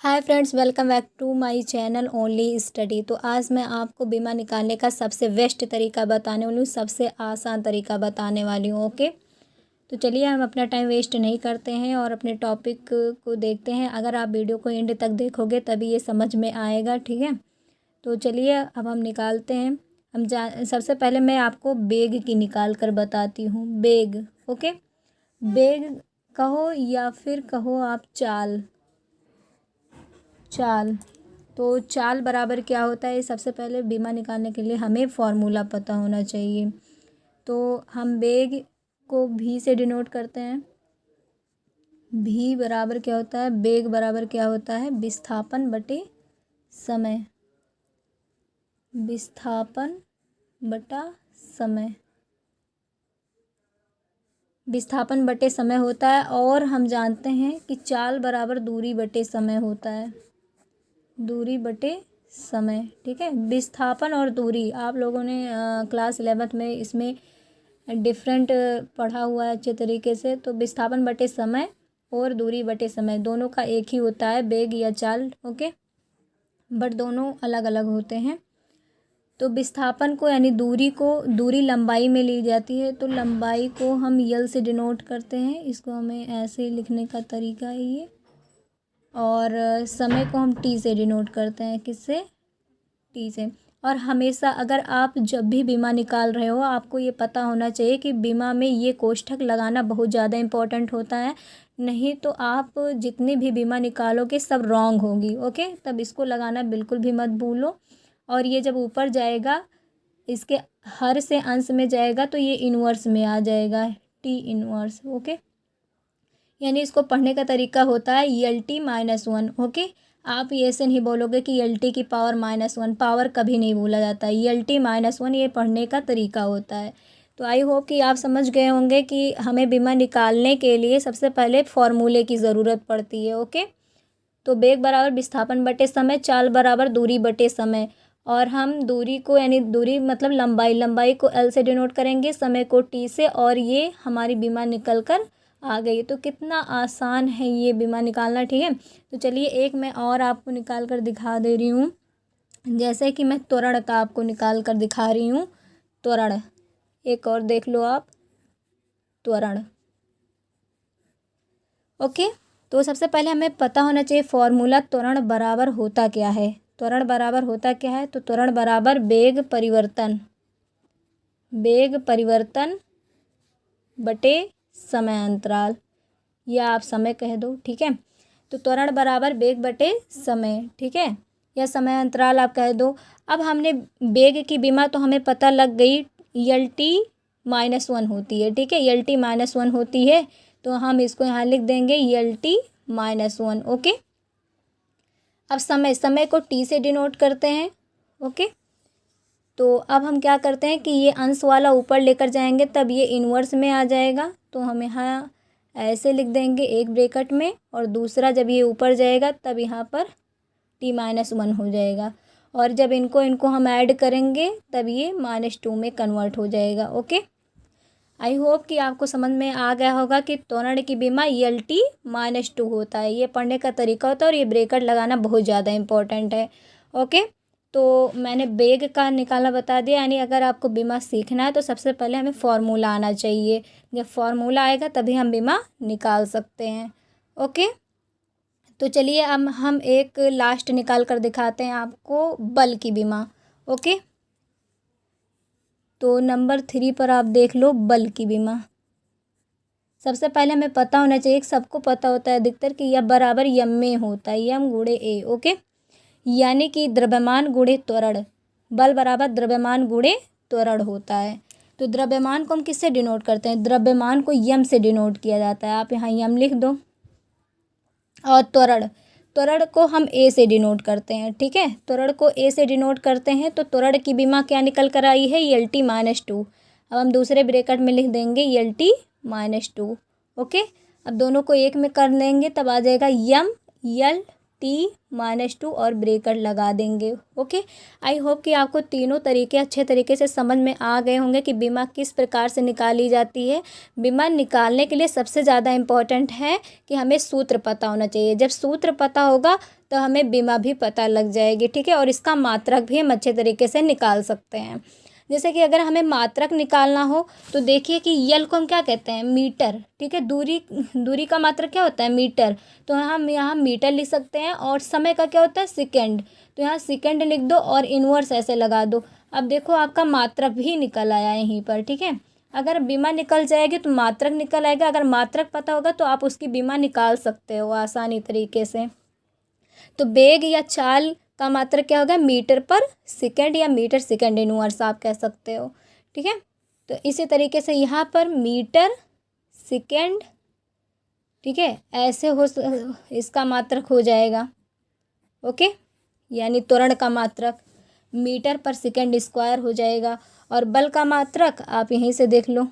Hi friends, welcome back to my channel Only Study. तो आज मैं आपको बीमा निकालने का सबसे बेस्ट तरीका बताने वाली हूँ, सबसे आसान तरीका बताने वाली हूँ। ओके, तो चलिए हम अपना टाइम वेस्ट नहीं करते हैं और अपने टॉपिक को देखते हैं। अगर आप वीडियो को एंड तक देखोगे तभी ये समझ में आएगा, ठीक है। तो चलिए अब हम निकालते हैं। सबसे पहले मैं आपको बेग की निकाल कर बताती हूँ। बेग, ओके, बेग कहो या फिर कहो आप चाल। चाल, तो चाल बराबर क्या होता है, सबसे पहले बीमा निकालने के लिए हमें फॉर्मूला पता होना चाहिए। तो हम बेग को भी से डिनोट करते हैं। भी बराबर क्या होता है, बेग बराबर क्या होता है, विस्थापन बटे समय। विस्थापन बटा समय, विस्थापन बटे समय होता है। और हम जानते हैं कि चाल बराबर दूरी बटे समय होता है। दूरी बटे समय, ठीक है। विस्थापन और दूरी आप लोगों ने क्लास 11th में इसमें डिफरेंट पढ़ा हुआ है अच्छे तरीके से। तो विस्थापन बटे समय और दूरी बटे समय दोनों का एक ही होता है, बेग या चाल, ओके, बट दोनों अलग अलग होते हैं। तो विस्थापन को यानी दूरी को, दूरी लंबाई में ली जाती है, तो लंबाई को हम यल से डिनोट करते हैं। इसको हमें ऐसे लिखने का तरीका है ये। और समय को हम टी से डिनोट करते हैं, किससे, टी से। और हमेशा अगर आप जब भी बीमा निकाल रहे हो आपको ये पता होना चाहिए कि बीमा में ये कोष्ठक लगाना बहुत ज़्यादा इम्पोर्टेंट होता है, नहीं तो आप जितनी भी बीमा निकालोगे सब रॉन्ग होगी, ओके। तब इसको लगाना बिल्कुल भी मत भूलो। और ये जब ऊपर जाएगा, इसके हर से अंश में जाएगा तो ये इन्वर्स में आ जाएगा, टी इन्वर्स, ओके। यानी इसको पढ़ने का तरीका होता है ELT-1, ओके। आप ये ऐसे नहीं बोलोगे कि ELT की पावर -1, पावर कभी नहीं बोला जाता है। ELT-1 ये पढ़ने का तरीका होता है। तो आई होप कि आप समझ गए होंगे कि हमें बीमा निकालने के लिए सबसे पहले फॉर्मूले की ज़रूरत पड़ती है, ओके। तो बेग बराबर विस्थापन बटे समय, चाल बराबर दूरी बटे समय। और हम दूरी को यानी दूरी मतलब लंबाई, लंबाई को L से डिनोट करेंगे, समय को T से, और ये हमारी बीमा निकल कर आ गई। तो कितना आसान है ये बीमा निकालना, ठीक है। तो चलिए एक मैं और आपको निकाल कर दिखा दे रही हूँ। जैसे कि मैं त्वरण का आपको निकाल कर दिखा रही हूँ। त्वरण, एक और देख लो आप, त्वरण, ओके। तो सबसे पहले हमें पता होना चाहिए फॉर्मूला, त्वरण बराबर होता क्या है। त्वरण बराबर होता क्या है, तो त्वरण बराबर वेग परिवर्तन, वेग परिवर्तन बटे समय अंतराल, या आप समय कह दो, ठीक है। तो त्वरण बराबर वेग बटे समय, ठीक है, या समय अंतराल आप कह दो। अब हमने वेग की बीमा तो हमें पता लग गई, ELT-1 होती है, ठीक है, ELT-1 होती है। तो हम इसको यहाँ लिख देंगे ELT-1, ओके। अब समय, समय को T से डिनोट करते हैं, ओके। तो अब हम क्या करते हैं कि ये अंश वाला ऊपर लेकर जाएंगे तब ये इन्वर्स में आ जाएगा। तो हम यहाँ ऐसे लिख देंगे एक ब्रैकेट में, और दूसरा जब ये ऊपर जाएगा तब यहाँ पर T-1 हो जाएगा। और जब इनको हम ऐड करेंगे तब ये -2 में कन्वर्ट हो जाएगा, ओके। आई होप कि आपको समझ में आ गया होगा कि त्वरण की बीमा ELT-2 होता है, ये पढ़ने का तरीका होता है। और ये ब्रैकेट लगाना बहुत ज़्यादा इम्पोर्टेंट है, ओके। तो मैंने बेग का निकालना बता दिया। यानी अगर आपको बीमा सीखना है तो सबसे पहले हमें फॉर्मूला आना चाहिए। जब फॉर्मूला आएगा तभी हम बीमा निकाल सकते हैं, ओके। तो चलिए अब हम एक लास्ट निकाल कर दिखाते हैं आपको, बल की बीमा, ओके। तो नंबर 3 पर आप देख लो, बल की बीमा। सबसे पहले हमें पता होना चाहिए, सबको पता होता है अधिकतर, कि यह बराबर यम में होता है, यम गुणे ए, ओके। यानी कि द्रव्यमान गुणे त्वरण, बल बराबर द्रव्यमान गुणे त्वरण होता है। तो द्रव्यमान को हम किससे डिनोट करते हैं, द्रव्यमान को यम से डिनोट किया जाता है, आप यहाँ यम लिख दो। और त्वरण, त्वरण को हम ए से डिनोट करते हैं, ठीक है, त्वरण को ए से डिनोट करते हैं। तो त्वरण की बीमा क्या निकल कर आई है, ELT-2। अब हम दूसरे ब्रैकेट में लिख देंगे ELT-2, ओके। अब दोनों को एक में कर लेंगे तब आ जाएगा यम, यल t-2 और ब्रेकेट लगा देंगे। ओके, आई होप कि आपको तीनों तरीके अच्छे तरीके से समझ में आ गए होंगे कि बीमा किस प्रकार से निकाली जाती है। बीमा निकालने के लिए सबसे ज़्यादा इम्पॉर्टेंट है कि हमें सूत्र पता होना चाहिए। जब सूत्र पता होगा तो हमें बीमा भी पता लग जाएगी, ठीक है। और इसका मात्रक भी हम अच्छे तरीके से निकाल सकते हैं। जैसे कि अगर हमें मात्रक निकालना हो तो देखिए कि यल को हम क्या कहते हैं, मीटर, ठीक है। दूरी का मात्रक क्या होता है, मीटर। तो हम यहाँ मीटर लिख सकते हैं। और समय का क्या होता है, सेकंड। तो यहाँ सेकंड लिख दो और इनवर्स ऐसे लगा दो। अब देखो आपका मात्रक भी निकल आया यहीं पर, ठीक है। अगर बीमा निकल जाएगी तो मात्रक निकल आएगा। अगर मात्रक पता होगा तो आप उसकी बीमा निकाल सकते हो आसानी तरीके से। तो वेग या चाल का मात्रक क्या होगा, मीटर पर सेकंड या मीटर सेकंड इनवर्स आप कह सकते हो, ठीक है। तो इसी तरीके से यहाँ पर मीटर सेकंड, ठीक है, ऐसे इसका मात्रक हो जाएगा। ओके, यानी त्वरण का मात्रक मीटर पर सेकंड स्क्वायर हो जाएगा। और बल का मात्रक आप यहीं से देख लो,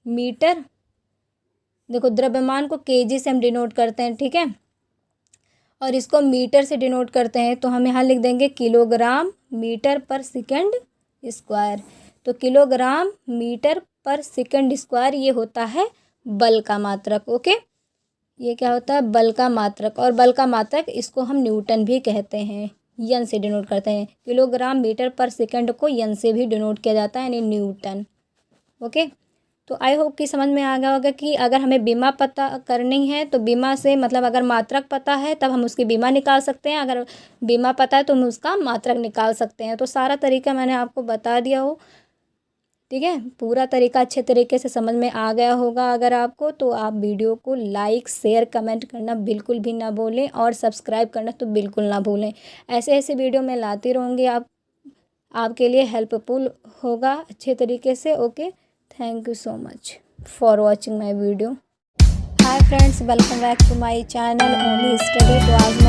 मीटर, देखो द्रव्यमान को केजी से हम डिनोट करते हैं, ठीक है, और इसको मीटर से डिनोट करते हैं। तो हम यहाँ लिख देंगे किलोग्राम मीटर पर सेकंड स्क्वायर। तो किलोग्राम मीटर पर सेकंड स्क्वायर ये होता है बल का मात्रक। ओके, ये क्या होता है, बल का मात्रक। और बल का मात्रक इसको हम न्यूटन भी कहते हैं, यन से डिनोट करते हैं। किलोग्राम मीटर पर सेकंड को यन से भी डिनोट किया जाता है, यानी न्यूटन। ओके, तो आई होप कि समझ में आ गया होगा कि अगर हमें बीमा पता करनी है तो बीमा से मतलब अगर मात्रक पता है तब हम उसकी बीमा निकाल सकते हैं। अगर बीमा पता है तो हम उसका मात्रक निकाल सकते हैं। तो सारा तरीका मैंने आपको बता दिया हो, ठीक है। पूरा तरीका अच्छे तरीके से समझ में आ गया होगा। अगर आपको तो आप वीडियो को लाइक शेयर कमेंट करना बिल्कुल भी ना भूलें और सब्सक्राइब करना तो बिल्कुल ना भूलें। ऐसे ऐसे वीडियो मैं लाती रहूँगी, आपके लिए हेल्पफुल होगा अच्छे तरीके से। Okay, thank you so much for watching my video. Hi friends, welcome back to my channel Only Study. तो आज